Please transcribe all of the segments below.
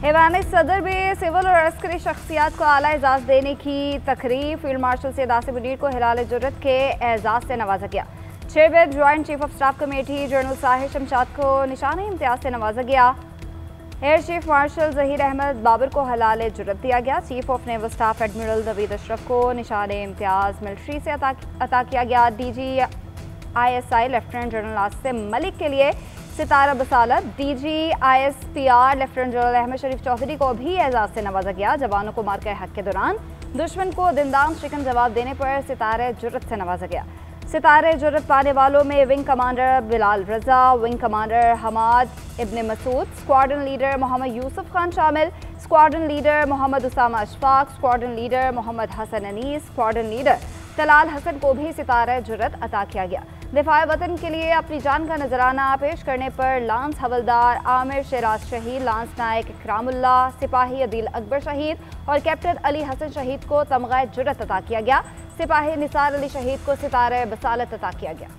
हैवानी सदर में सिविल और अस्करी शख्सियात को आला एजाज देने की तकरीब। फील्ड मार्शल सैयद आसिम मुनीर को हिलाल जुर्रत के एजाज से नवाजा गया। Chairman joint chief of staff committee general Sahir Shamshad को निशान इम्तियाज से नवाजा गया। Air chief marshal Zaheer Ahmed Babar को हिलाल जुर्रत दिया गया। Chief of naval staff admiral Naveed Ashraf को निशान इम्तियाज मिलिट्री से अता किया गया। DGISI lieutenant general Asim Malik के लिए Sitara Basalat. DGISPR lieutenant general Ahmad शरीफ चौधरी को भी एजाज से नवाजा गया। जवानों को मार्के हक के दौरान दुश्मन को दिंदाम शिकन जवाब देने पर सितारे जुर्रत से नवाजा गया। सितारे जुर्रत पाने वालों में wing commander Bilal Raza, wing commander Hammad Ibn Masood, squadron leader Muhammad Yusuf Khan शामिल, squadron leader Muhammad Usama Ashfaq, squadron leader Muhammad Hasan Anees, squadron leader Talal Hasan को भी सितारे जुर्रत अता किया गया। दिफाए वतन के लिए अपनी जान का नजराना पेश करने पर लांस हवलदार आमिर शेराज शहीद, लांस नायक इकरामुल्ला, सिपाही अदील अकबर शहीद और कैप्टन अली हसन शहीद को तमगा जुर्रत अता किया गया। सिपाही निसार अली शहीद को सितारे बसालत अता किया गया।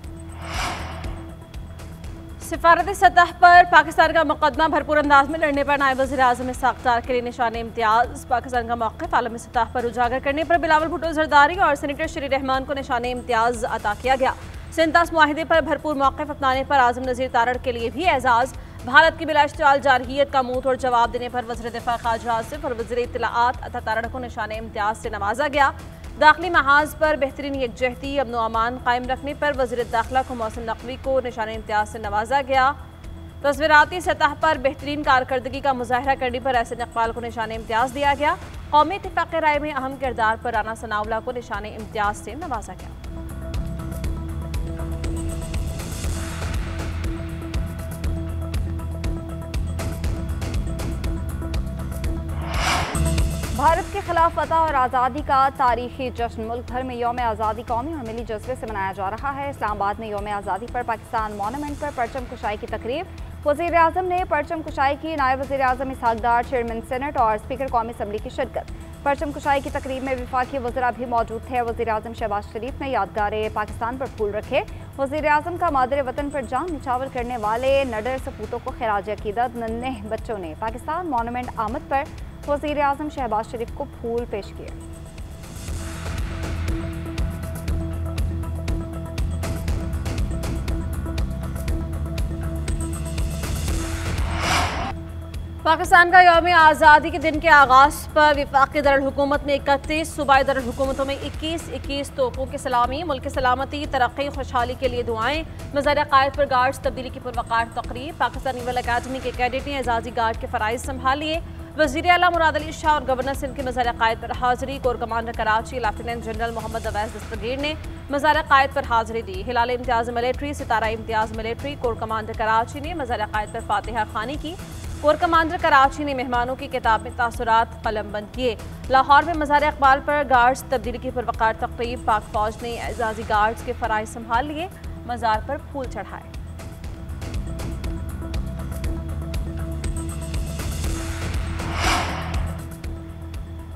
सिफारती सतह पर पाकिस्तान का मुकदमा भरपूर अंदाज में लड़ने पर नायब वज़ीर आज़म इसहाक़ डार के लिए निशान इम्तियाज़। पाकिस्तान का मौक़िफ़ आलमी सतह पर उजागर करने पर बिलावल भुट्टो ज़रदारी और सेनेटर शरीर रहमान को निशान इम्तियाज़ अता किया गया। सेंतास मुआहिदे पर भरपूर मौक़िफ़ अपनाने पर आज़म नज़ीर तारड़ के लिए भी एजाज़। भारत की बिलाश्ताल जारहियत का मुँह तोड़ जवाब देने पर वज़ीर दिफ़ा ख़ाजा आसिफ और वज़ीर इत्तलाआत अता तारड़ को निशान इम्तियाज़ से नवाजा गया। दाखिली महाज पर बेहतरीन यकजहती अमन अमान कायम रखने पर वज़ीर दाखिला को मौसम नकवी को निशान इम्तियाज़ से नवाजा गया। तस्वीराती सतह पर बेहतरीन कारकर्दगी का मुजाहरा करने पर एहसन इकबाल को निशान इम्तियाज़ दिया गया। कौमी इत्तिफ़ाक़ राय में अहम किरदार पर राना सनाउल्लाह को निशान इम्तियाज़ से नवाजा गया। भारत के खिलाफ फतह और आज़ादी का तारीखी जश्न। मुल्क भर में यौम आज़ादी कौमी और मिली जज्बे से मनाया जा रहा है। इस्लामाबाद में यौम आज़ादी पर पाकिस्तान मॉन्यूमेंट पर परचम कुशाई की तकरीब। वज़ीर आज़म ने परचम कुशाई की। नायब वज़ीर आज़म इसहाक़ डार, चेयरमैन सेनेट और स्पीकर कौमी असम्बली की शिरकत। परचम कुशाई की तकरीब में वफाकी वज़रा भी मौजूद थे। वज़ीर आज़म शहबाज शरीफ ने यादगार पाकिस्तान पर फूल रखे। वज़ीर आज़म का मादर वतन पर जान निछावर करने वाले नडर सपूतों को खिराज अकीदत। नन्हे बच्चों ने पाकिस्तान मॉन्यूमेंट आमद पर वज़ीर आज़म शहबाज शरीफ को फूल पेश किए। पाकिस्तान का यौम आज़ादी के दिन के आगाज़ पर वफाकी दरअल-हुकूमत में 31, सूबाई दरअल-हुकूमतों में 21 तोपों की सलामी। मुल्क की सलामती, तरक्की, खुशहाली के लिए दुआएं। मज़ार क़ायद पर गार्ड्स तब्दीली की पुरवकार तकरीब। पाकिस्तान नेवल अकादमी के कैडेट ने एजाजी गार्ड के फ़राइज़ संभालिए। वज़ीर आला मुराद अली शाह और गवर्नर सिंध के मज़ार क़ायद पर हाज़िरी। Core commander Karachi lieutenant general Mohammad Awais Dastgir ने मज़ार क़ायद पर हाज़िरी दी। Hilal Imtiaz military, Sitara Imtiaz military. Core commander Karachi ने मज़ार क़ायद पर फातिहा खानी की। कोर कमांडर कराची ने मेहमानों की किताब में तासुरात कलमबंद किए। लाहौर में मज़ार इकबाल पर गार्ड्स तब्दीली की पुरवकार तकरीब। पाक फौज ने एजाजी गार्ड्स के फ़राइज़ संभाल लिए, मज़ार पर फूल चढ़ाए।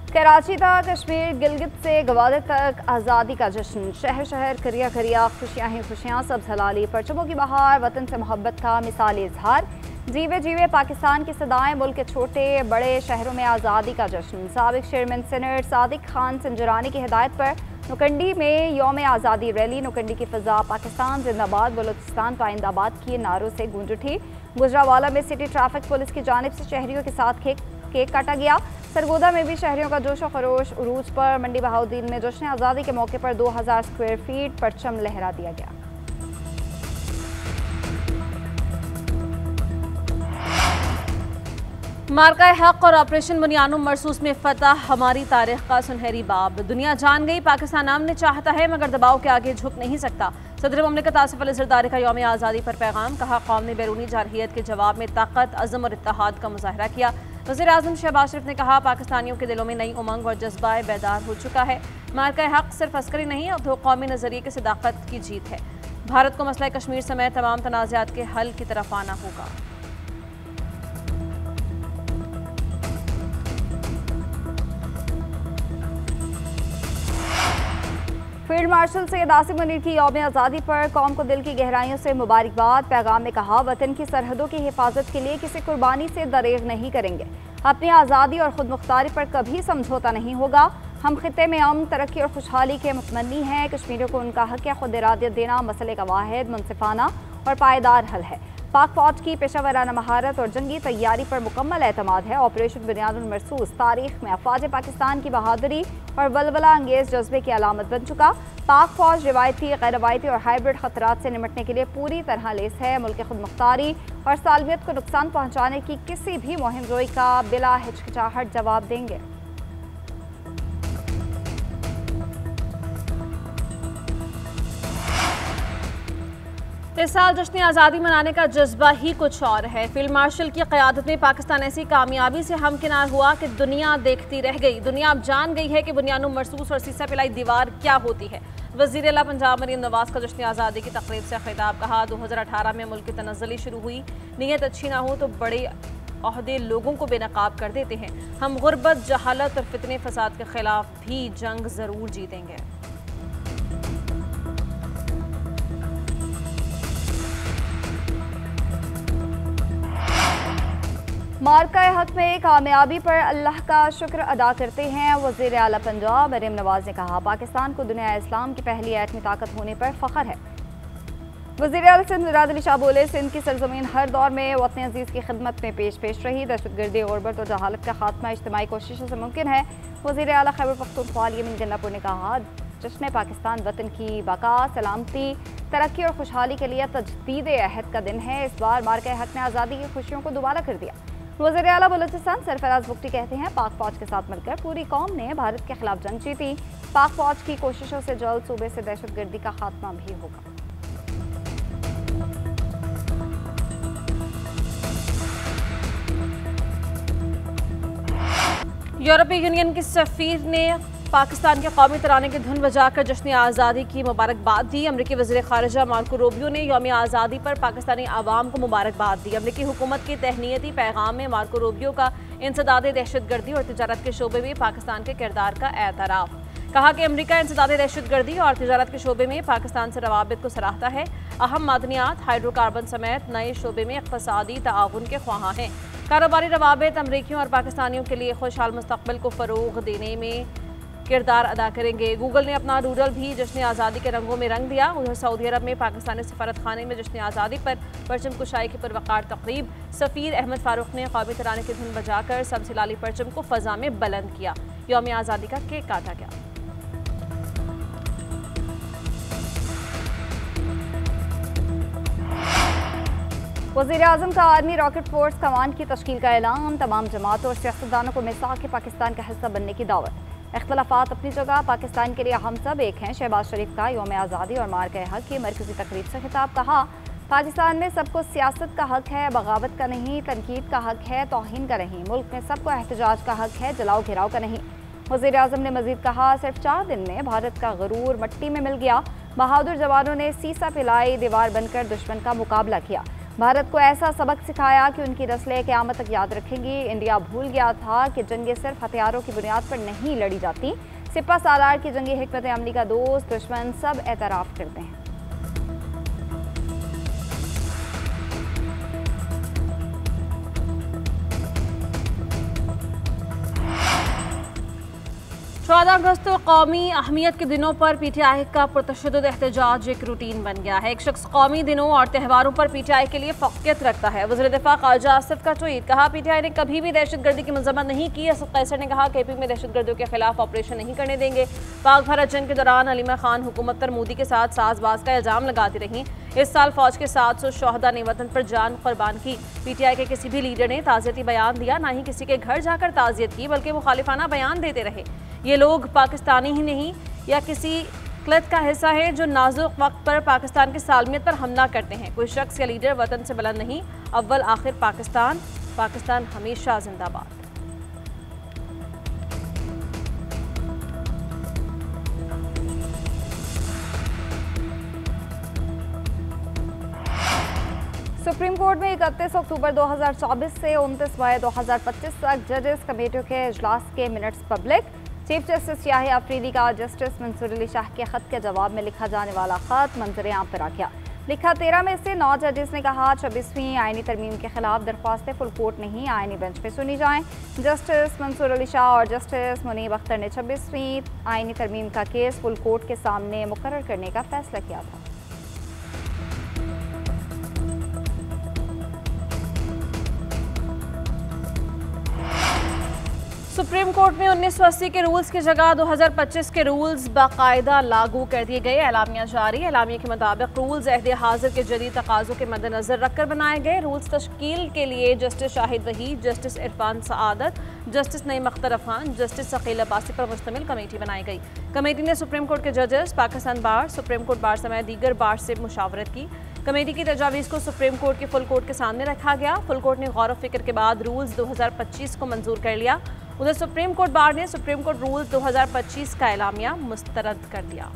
कराची तक कश्मीर, गिलगित से गवादर तक आज़ादी का जश्न। शहर शहर, करिया करिया, खुशियाँ ही खुशियाँ, सब हलाली। परचमों की बहार, वतन से मोहब्बत का मिसाली इजहार। जीवे जीवे पाकिस्तान की सदाएं। मुल्क के छोटे बड़े शहरों में आज़ादी का जश्न। साबिक चेयरमैन सेनेट सादिक खान संजरानी की हिदायत पर नुकंडी में यौम आज़ादी रैली। नुकंडी की फ़ज़ा पाकिस्तान जिंदाबाद, बलूचिस्तान पाइंदाबाद के नारों से गूंज उठी। गुजरावाला में सिटी ट्रैफिक पुलिस की जानिब से शहरियों के साथ केक काटा गया। सरगोदा में भी शहरियों का जोश व खरोश उरूज पर। मंडी बहाउद्दीन में जश्न आज़ादी के मौके पर 2000 स्क्वायर फीट परचम लहरा दिया गया। मार्का हक और ऑपरेशन बुनियानुम मरसूस में फतह हमारी तारीख का सुनहरी बाब। दुनिया जान गई पाकिस्तान अमन चाहता है मगर दबाव के आगे झुक नहीं सकता। सदर मुमलिकत आसिफ अली ज़रदारी का यौम आज़ादी पर पैगाम। कहा, कौम ने बैरूनी जारहियत के जवाब में ताकत, अज़म और इत्तेहाद का मुजाहरा किया। वज़ीर आज़म शहबाज शरीफ ने कहा, पाकिस्तानियों के दिलों में नई उमंग और जज्बा बेदार हो चुका है। मार्का हक सिर्फ अस्करी नहीं, अब तो कौमी नज़रिए की सदाकत की जीत है। भारत को मसला कश्मीर समेत तमाम तनाज़ात के हल की तरफ आना होगा। फील्ड मार्शल सैयद आसिम मुनीर की यौम आज़ादी पर कौम को दिल की गहराइयों से मुबारकबाद। पैगाम में कहा, वतन की सरहदों की हिफाजत के लिए किसी कुर्बानी से दरेग नहीं करेंगे। अपनी आज़ादी और खुद मुख्तारी पर कभी समझौता नहीं होगा। हम खिते में अमन, तरक्की और खुशहाली के मुतमन्नी हैं। कश्मीरियों को उनका हक खुद इरादियत देना मसले का वाहिद, मुनसिफाना और पायदार हल है। पाक फौज की पेशावराना महारत और जंगी तैयारी पर मुकम्मल एतमाद है। ऑपरेशन बुनियादुल मरसूस तारीख में अफवाज पाकिस्तान की बहादुरी और वलवला अंगेज जज्बे की अलामत बन चुका। पाक फौज रिवायती, गैर रवायती और हाइब्रिड खतरात से निपटने के लिए पूरी तरह लेस है। मुल्क खुद मुख्तारी और सालमियत को नुकसान पहुँचाने की किसी भी मुहिम जोई का बिला हिचकिचाहट जवाब देंगे। इस साल जश्न आज़ादी मनाने का जज्बा ही कुछ और है। फील्ड मार्शल की क़यादत में पाकिस्तान ऐसी कामयाबी से हमकिनार हुआ कि दुनिया देखती रह गई। दुनिया अब जान गई है कि बुनियादुल मरसूस और सीसा पिलाई दीवार क्या होती है। वज़ीर आला पंजाब मरीम नवाज का जश्न आज़ादी की तकरीब से खिताब। कहा, 2018 में मुल्क की तनज़्ज़ुली शुरू हुई। नीयत अच्छी ना हो तो बड़े ओहदे लोगों को बेनकाब कर देते हैं। हम गुर्बत, जहालत और फितने फसाद के खिलाफ भी जंग ज़रूर जीतेंगे। मार्का हक में कामयाबी पर अल्लाह का शुक्र अदा करते हैं। वज़ीर आला पंजाब मरीम नवाज ने कहा, पाकिस्तान को दुनिया इस्लाम की पहली एटमी ताकत होने पर फ़ख्र है। वज़ीर आला सिंध मुराद अली शाह बोले, सिंध की सरजमीन हर दौर में वतन अजीज़ की खिदमत में पेश रही। दहशतगर्दी, गुर्बत और जहालत का खात्मा इज्तिमाई कोशिशों से मुमकिन है। वज़ीर आला खैबर पख्तूनख्वा यमीन गन्नापुर ने कहा, जश्न पाकिस्तान वतन की बका, सलामती, तरक्की और खुशहाली के लिए तजदीद अहद का दिन है। इस बार मार्का हक ने आज़ादी की खुशियों को दोबारा कर दिया। वज़ीर आला बलूचिस्तान सरफराज बुख्ती कहते हैं, पाक फौज के साथ मिलकर पूरी कौम ने भारत के खिलाफ जंग जीती। पाक फौज की कोशिशों से जल्द सूबे से दहशतगर्दी का खात्मा भी होगा। यूरोपीय यूनियन के सफीर ने पाकिस्तान के कौमी तराने की धुन बजाकर जश्न आज़ादी की मुबारकबाद दी। अमरीकी वज़ीर ख़ारिजा मार्को रूबियो ने यौम आज़ादी पर पाकिस्तानी आवाम को मुबारकबाद दी। अमरीकी हुकूमत के तहनीती पैगाम में मार्को रूबियो का इंसदाद दहशतगर्दी और तिजारत के शोबे में पाकिस्तान के किरदार का एतराफ़। कहा कि अमरीका इंसदाद दहशतगर्दी और तिजारत के शोबे में पाकिस्तान से रवाबित को सराहता है। अहम मादनियात, हाइड्रोकार्बन समेत नए शोबे में इक़्तिसादी ताउन के ख्वाहां हैं। कारोबारी रवाबित अमरीकियों और पाकिस्तानियों के लिए खुशहाल मुस्तक़बिल को फ़रोग़ देने में किरदार अदा करेंगे। गूगल ने अपना डूडल भी जश्न आज़ादी के रंगों में रंग दिया। उधर सऊदी अरब में पाकिस्तानी सफारत खाने में जश्न आज़ादी पर परचम कुशाई की पुरवकार तकरीब। सफ़ीर अहमद फ़ारूक ने कौमी तराने की धुन बजाकर सब्ज़ हिलाली परचम को फ़ज़ा में बुलंद किया। यौम आज़ादी का केक काटा गया। वज़ीर आज़म का आर्मी रॉकेट फोर्स कमान की तश्कील का ऐलान। तमाम जमातों और सियासतदानों को मिसाक के पाकिस्तान का हिस्सा बनने की दावत। इख्तलाफात अपनी जगह, पाकिस्तान के लिए हम सब एक हैं। शहबाज शरीफ का यौम आज़ादी और मार्का हक की मरकज़ी तकरीब से खिताब। कहा, पाकिस्तान में सबको सियासत का हक है, बगावत का नहीं। तनकीद का हक है, तौहीन का नहीं। मुल्क में सबको एहतजाज का हक है, जलाओ घिराव का नहीं। वज़ीर आज़म ने मज़ीद कहा, सिर्फ 4 दिन में भारत का गरूर मट्टी में मिल गया। बहादुर जवानों ने सीसा पिलाई दीवार बनकर दुश्मन का मुकाबला किया। भारत को ऐसा सबक सिखाया कि उनकी नस्लें क़यामत तक याद रखेंगी। इंडिया भूल गया था कि जंगें सिर्फ हथियारों की बुनियाद पर नहीं लड़ी जाती। सिपा सालार की जंगी हिकमत अमली का दोस्त दुश्मन सब एतराफ़ करते हैं। चौदह अगस्त तो कौमी अहमियत के दिनों पर PTI का पुरतशद्दुद एहतजाज एक रूटीन बन गया है। एक शख्स कौमी दिनों और त्यौहारों पर PTI के लिए फ़ौक़ियत रखता है। वज़ीर दिफ़ा ख़ारिजा आसिफ का ट्वीट। कहा, PTI ने कभी भी दहशतगर्दी की मज़म्मत नहीं की। असद कैसर ने कहा, KP में दहशतगर्दियों के खिलाफ ऑपरेशन नहीं करने देंगे। पाक भारत जंग के दौरान अलीमा खान हुकूमत पर मोदी के साथ साजबाज का इल्ज़ाम लगाती रहीं। इस साल फौज के 700 शोहदा ने वतन पर जान कुर्बान की। PTI के किसी भी लीडर ने ताज़ियती बयान दिया, ना ही किसी के घर जाकर ताज़ियत की, बल्कि मुखालिफाना बयान देते रहे। ये लोग पाकिस्तानी ही नहीं या किसी क्लत का हिस्सा है जो नाजुक वक्त पर पाकिस्तान की सालमियत पर हमला करते हैं। कोई शख्स या लीडर वतन से बुलंद नहीं। अव्वल आखिर पाकिस्तान, पाकिस्तान हमेशा जिंदाबाद। सुप्रीम कोर्ट में 31 अक्टूबर 2024 से 29 मई 2025 तक जजेस कमेटियों के इजलास के minutes public. Chief justice Yahya Afridi का जस्टिस मंसूर अली शाह के खत के जवाब में लिखा जाने वाला खत मंजर आम पर आ गया। लिखा 13 में से 9 जजेस ने कहा 26वीं आईनी तरमीम के खिलाफ दरख्वास्तें फुल कोर्ट नहीं आईनी बेंच में सुनी जाएं। जस्टिस मंसूर अली शाह और जस्टिस मुनीब अख्तर ने 26वीं आईनी तरमीम का केस फुल कोर्ट के सामने मुकर्रर करने का फैसला किया था। सुप्रीम कोर्ट में 1980 के रूल्स की जगह 2025 के रूल्स बाकायदा लागू कर दिए गए। एलामिया जारी। एलामिया के मुताबिक रूल्स अहद हाजिर के जदीद तकाज़ों के मद्देनजर रखकर बनाए गए। रूल्स तश्कील के लिए justice Shahid Waheed, justice Irfan Saadat, justice Naeem Akhtar Affan, justice Shakeel Abbasi पर मुश्तमिल कमेटी बनाई गई। कमेटी ने सुप्रीम कोर्ट के जजेस, पाकिस्तान बार, सुप्रीम कोर्ट बार समेत दीगर बार से मुशावरत की। कमेटी की तजावीज़ को सुप्रीम कोर्ट के फुल कोर्ट के सामने रखा गया। फुल कोर्ट ने गौर व फिक्र के बाद रूल्स 2025 को मंजूर कर लिया। उधर सुप्रीम कोर्ट बार ने सुप्रीम कोर्ट रूल्स 2025 का एलामिया मुस्तरद कर दिया।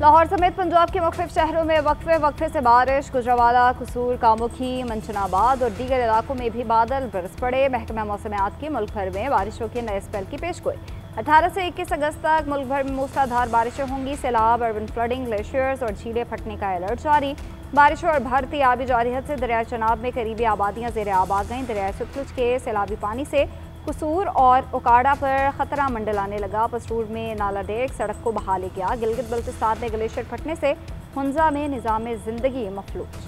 लाहौर समेत पंजाब के मुख्तलिफ शहरों में वक्फे से बारिश। गुजरावाला, कसूर, कामुखी, मंचनाबाद और दीगर इलाकों में भी बादल बरस पड़े। महकमा मौसमियात की मुल्क भर में बारिशों के नए स्पेल की पेशगोई। 18 से 21 अगस्त तक मुल्क भर में मूसलाधार बारिशें होंगी। सैलाब, अर्बन फ्लडिंग, ग्लेशियर्स और झीलें फटने का अलर्ट जारी। बारिशों और बढ़ती आबी जारियत से दरिया चनाब में करीबी आबादियाँ ज़ेर आब आ गईं। दरिया सतलुज के सैलाबी पानी से कसूर और उकाड़ा पर खतरा मंडलाने लगा। पसरूर में नाला डेक सड़क को बहा ले गया। गिलगित बल्तिस्तान में ग्लेशियर फटने से हुंजा में निज़ाम ज़िंदगी मफलूज।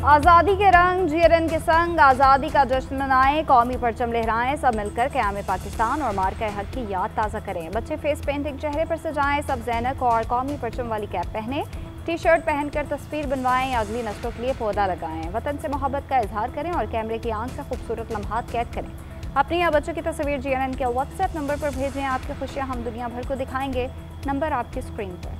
आज़ादी के रंग GNN के संग आज़ादी का जश्न मनाएं, कौमी परचम लहराएं, सब मिलकर क़याम पाकिस्तान और मार्का हक की याद ताज़ा करें। बच्चे फेस पेंटिंग चेहरे पर सजाएं, सब ज़ैनक और कौमी परचम वाली कैप पहनें, टी-शर्ट पहनकर तस्वीर बनवाएं, अगली नस्लों के लिए पौधा लगाएं। वतन से मोहब्बत का इजहार करें और कैमरे की आंख से खूबसूरत लम्हात कैद करें। अपनी या बच्चों की तस्वीर GNN के व्हाट्सएप नंबर पर भेजें। आपकी खुशियाँ हम दुनिया भर को दिखाएंगे। नंबर आपकी स्क्रीन पर।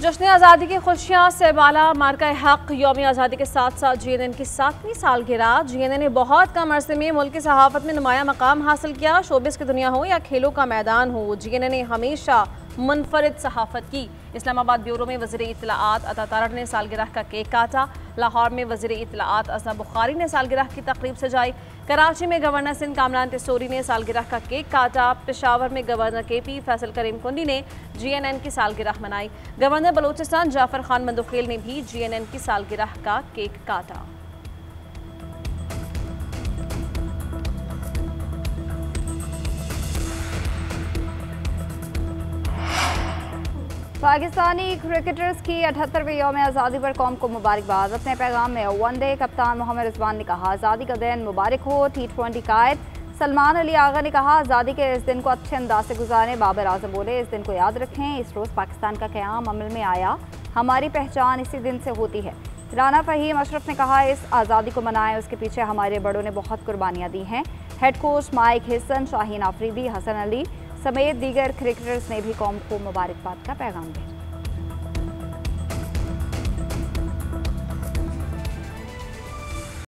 जश्न आज़ादी की खुशियाँ से बाला मार्का हक। यौम आज़ादी के साथ साथ GNN की 7वीं सालगिरह। GNN ने बहुत कम अरसे में मुल्क की सहाफ़त में नुमाया मकाम हासिल किया। शोबिस की दुनिया हो या खेलों का मैदान हो, GNN ने हमेशा मुनफरिद सहाफ़त की। इस्लामाबाद ब्यूरो में वज़ीर इत्तलाआत अता तारड़ ने सालगिरह का केक काटा। लाहौर में वज़ीर इत्तलाआत अज़ा बुखारी ने सालगिरह की तकरीब सजाई। कराची में गवर्नर सिंध कामरान तिसोरी ने सालगिरह का केक काटा। पेशावर में गवर्नर KP फैसल करीम कुंडी ने GNN की सालगिरह मनाई। गवर्नर बलोचिस्तान जाफर खान मंदुखेल ने भी GNN की सालगिरह का केक काटा। पाकिस्तानी क्रिकेटर्स की 78वें यौम आज़ादी पर कौम को मुबारकबाद। अपने पैगाम में वनडे कप्तान मोहम्मद रिजवान ने कहा, आज़ादी का दिन मुबारक हो। T20 कायद सलमान अली आगा ने कहा, आज़ादी के इस दिन को अच्छे अंदाज से गुजारें। बाबर आजम बोले, इस दिन को याद रखें, इस रोज़ पाकिस्तान का क़याम अमल में आया, हमारी पहचान इसी दिन से होती है। राना फ़हीम अशरफ ने कहा, इस आज़ादी को मनाएं, उसके पीछे हमारे बड़ों ने बहुत कुर्बानियाँ दी हैं। Head coach Mike Hesson, Shaheen Afridi, Hasan Ali समेत दीगर क्रिकेटर्स ने भी कौम को मुबारकबाद का पैगाम दिया।